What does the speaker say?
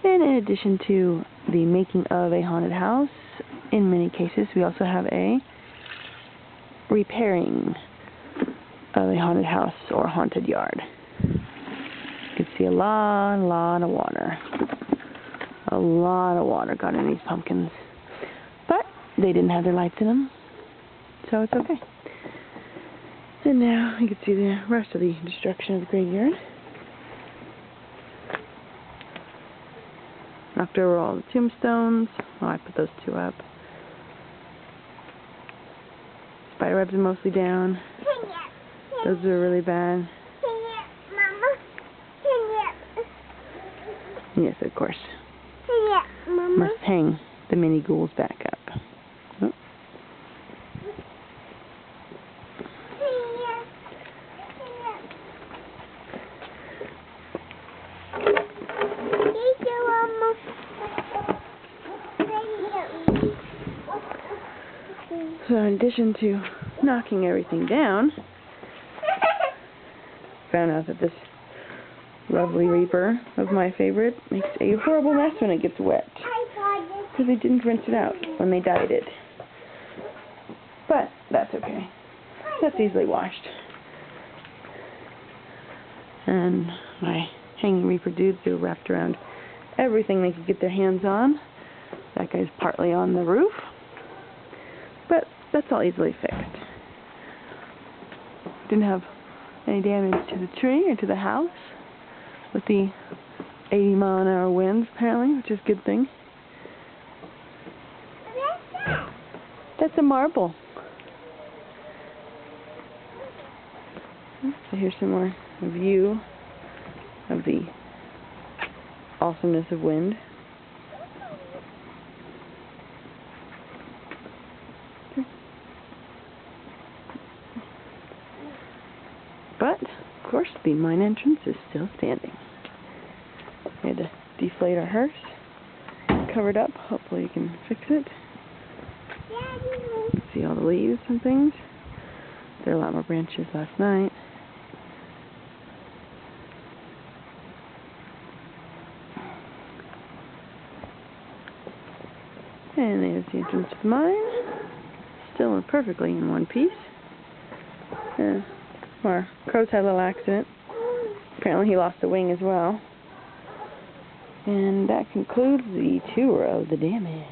And in addition to the making of a haunted house, in many cases we also have a repairing of a haunted house or haunted yard. You can see a lot of water. A lot of water got in these pumpkins. But they didn't have their lights in them, so it's okay. And now you can see the rest of the destruction of the graveyard. Knocked over all the tombstones. Oh, I put those two up. Spiderwebs are mostly down. Those are really bad. Yes, of course. Must hang the mini ghouls back up. Oh. So in addition to knocking everything down, found out that this lovely Reaper of my favorite makes a horrible mess when it gets wet, because they didn't rinse it out when they dyed it. But that's okay. That's easily washed. And my hanging Reaper dudes are wrapped around everything they could get their hands on. That guy's partly on the roof, but that's all easily fixed. Didn't have any damage to the tree or to the house with the 80-mile-an-hour winds, apparently, which is a good thing. That's a marble. So here's some more view of the awesomeness of wind. But, of course, the mine entrance is still standing. We had to deflate our hearse. Covered up. Hopefully you can fix it. See all the leaves and things. There are a lot more branches last night. And there's the entrance to the mine. Still perfectly in one piece. Our crow's had a little accident. Apparently he lost a wing as well. And that concludes the tour of the damage.